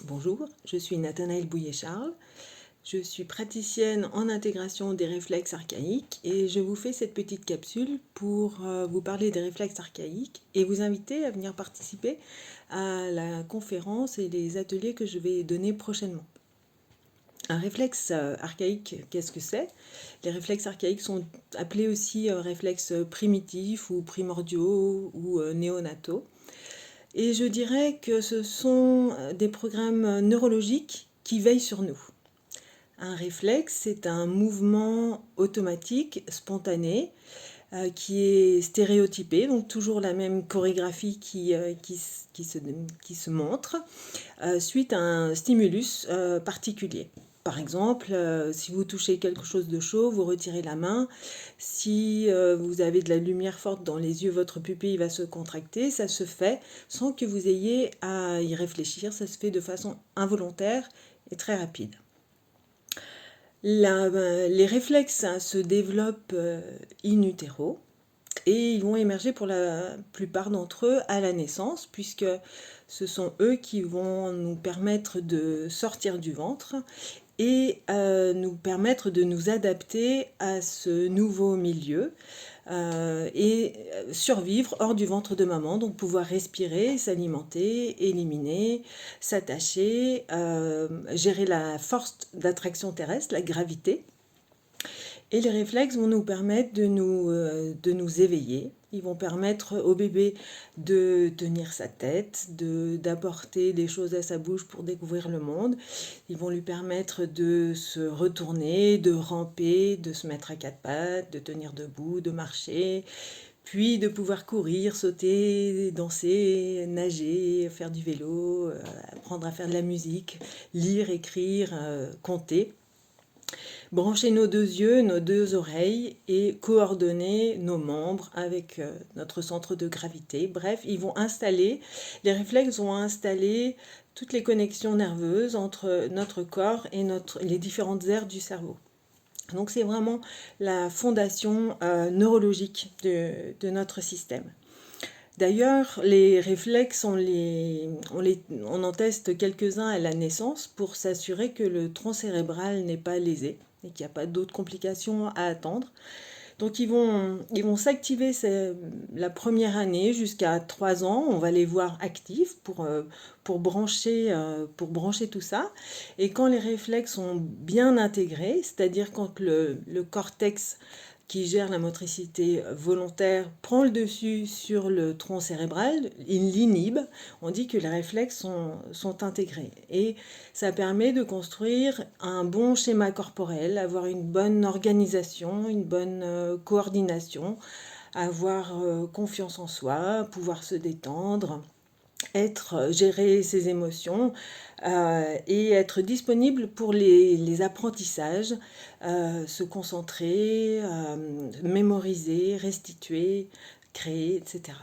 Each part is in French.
Bonjour, je suis Nathanaëlle Bouillet-Charles. Je suis praticienne en intégration des réflexes archaïques et je vous fais cette petite capsule pour vous parler des réflexes archaïques et vous inviter à venir participer à la conférence et les ateliers que je vais donner prochainement. Un réflexe archaïque, qu'est-ce que c'est? Les réflexes archaïques sont appelés aussi réflexes primitifs ou primordiaux ou néonataux. Et je dirais que ce sont des programmes neurologiques qui veillent sur nous. Un réflexe, c'est un mouvement automatique, spontané, qui est stéréotypé, donc toujours la même chorégraphie qui se montre, suite à un stimulus particulier. Par exemple, si vous touchez quelque chose de chaud, vous retirez la main. Si vous avez de la lumière forte dans les yeux, votre pupille va se contracter. Ça se fait sans que vous ayez à y réfléchir. Ça se fait de façon involontaire et très rapide. Les réflexes se développent in utero et ils vont émerger pour la plupart d'entre eux à la naissance, puisque ce sont eux qui vont nous permettre de sortir du ventre et nous permettre de nous adapter à ce nouveau milieu et survivre hors du ventre de maman, donc pouvoir respirer, s'alimenter, éliminer, s'attacher, gérer la force d'attraction terrestre, la gravité. Et les réflexes vont nous permettre de nous éveiller. Ils vont permettre au bébé de tenir sa tête, d'apporter des choses à sa bouche pour découvrir le monde. Ils vont lui permettre de se retourner, de ramper, de se mettre à quatre pattes, de tenir debout, de marcher, puis de pouvoir courir, sauter, danser, nager, faire du vélo, apprendre à faire de la musique, lire, écrire, compter. Brancher nos deux yeux, nos deux oreilles et coordonner nos membres avec notre centre de gravité. Bref, les réflexes vont installer toutes les connexions nerveuses entre notre corps et les différentes aires du cerveau. Donc c'est vraiment la fondation neurologique de notre système. D'ailleurs, les réflexes, on en teste quelques-uns à la naissance pour s'assurer que le tronc cérébral n'est pas lésé et qu'il n'y a pas d'autres complications à attendre. Donc ils vont s'activer la première année jusqu'à 3 ans. On va les voir actifs pour brancher tout ça. Et quand les réflexes sont bien intégrés, c'est-à-dire quand le cortex qui gère la motricité volontaire prend le dessus sur le tronc cérébral, il l'inhibe, on dit que les réflexes sont intégrés. Et ça permet de construire un bon schéma corporel, avoir une bonne organisation, une bonne coordination, avoir confiance en soi, pouvoir se détendre, gérer ses émotions et être disponible pour les apprentissages, se concentrer, mémoriser, restituer, créer, etc.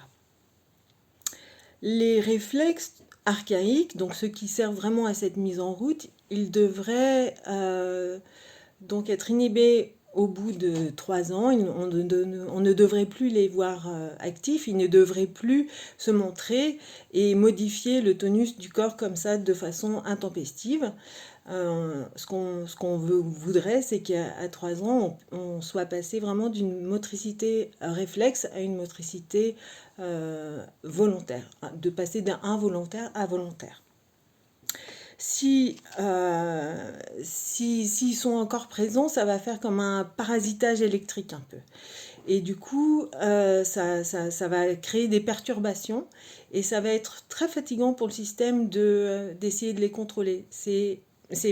Les réflexes archaïques, donc ceux qui servent vraiment à cette mise en route, ils devraient donc être inhibés au bout de 3 ans. On ne devrait plus les voir actifs, ils ne devraient plus se montrer et modifier le tonus du corps comme ça de façon intempestive. Ce qu'on voudrait, c'est qu'à 3 ans, on soit passé vraiment d'une motricité réflexe à une motricité volontaire, de passer d'un involontaire à volontaire. S'ils sont encore présents, ça va faire comme un parasitage électrique un peu. Et du coup, ça va créer des perturbations et ça va être très fatigant pour le système d'essayer de les contrôler. C'est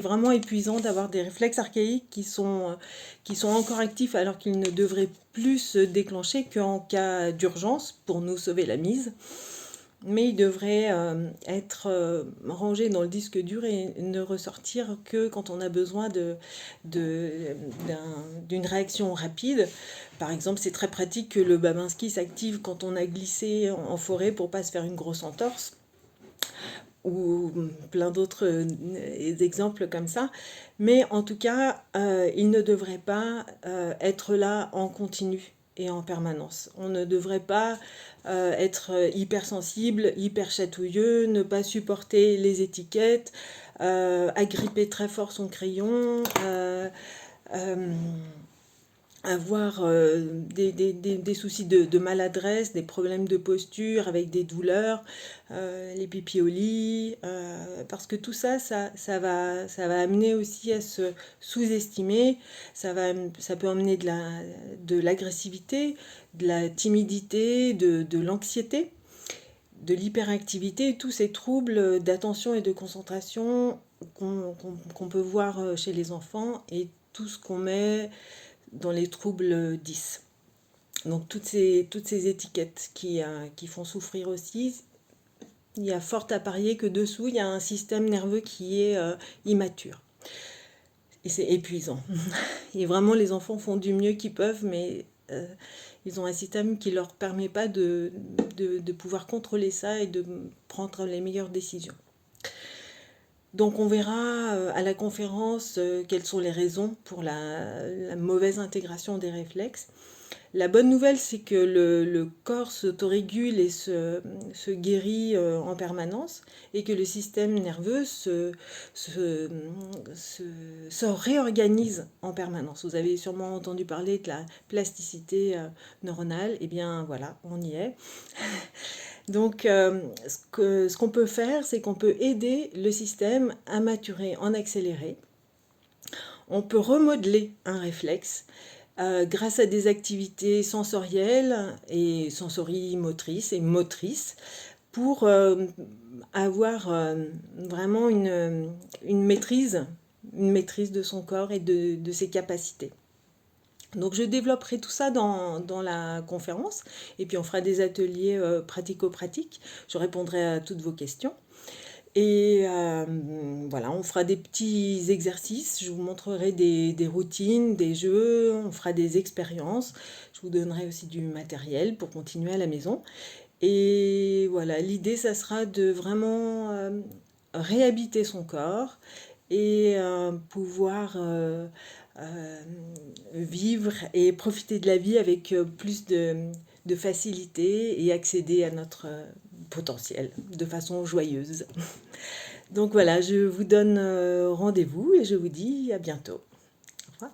vraiment épuisant d'avoir des réflexes archaïques qui sont encore actifs alors qu'ils ne devraient plus se déclencher qu'en cas d'urgence pour nous sauver la mise. Mais ils devraient être rangés dans le disque dur et ne ressortir que quand on a besoin d'une réaction rapide. Par exemple, c'est très pratique que le Babinski s'active quand on a glissé en forêt pour ne pas se faire une grosse entorse, ou plein d'autres exemples comme ça. Mais en tout cas, il ne devrait pas être là en continu et en permanence. On ne devrait pas être hypersensible, hyper chatouilleux, ne pas supporter les étiquettes, agripper très fort son crayon, euh, avoir des soucis de maladresse, des problèmes de posture avec des douleurs, les pipis au lit, parce que tout ça, ça va amener aussi à se sous-estimer, ça peut amener de l'agressivité, de la timidité, de l'anxiété, de l'hyperactivité, tous ces troubles d'attention et de concentration qu'on peut voir chez les enfants et tout ce qu'on met dans les troubles 10. Donc toutes ces étiquettes qui font souffrir aussi, il y a fort à parier que dessous, il y a un système nerveux qui est immature. Et c'est épuisant. Et vraiment, les enfants font du mieux qu'ils peuvent, mais ils ont un système qui ne leur permet pas de pouvoir contrôler ça et de prendre les meilleures décisions. Donc on verra à la conférence quelles sont les raisons pour la mauvaise intégration des réflexes. La bonne nouvelle, c'est que le corps s'autorégule et se guérit en permanence et que le système nerveux se réorganise en permanence. Vous avez sûrement entendu parler de la plasticité neuronale. Eh bien voilà, on y est. Donc, ce qu'on peut faire, c'est qu'on peut aider le système à maturer en accéléré. On peut remodeler un réflexe grâce à des activités sensorielles et sensorimotrices et motrices pour avoir vraiment une maîtrise de son corps et de ses capacités. Donc je développerai tout ça dans la conférence et puis on fera des ateliers pratico-pratiques. Je répondrai à toutes vos questions. Et voilà, on fera des petits exercices, je vous montrerai des routines, des jeux, on fera des expériences. Je vous donnerai aussi du matériel pour continuer à la maison. Et voilà, l'idée, ça sera de vraiment réhabiter son corps et pouvoir vivre et profiter de la vie avec plus de facilité et accéder à notre potentiel de façon joyeuse. Donc voilà, je vous donne rendez-vous et je vous dis à bientôt. Au revoir.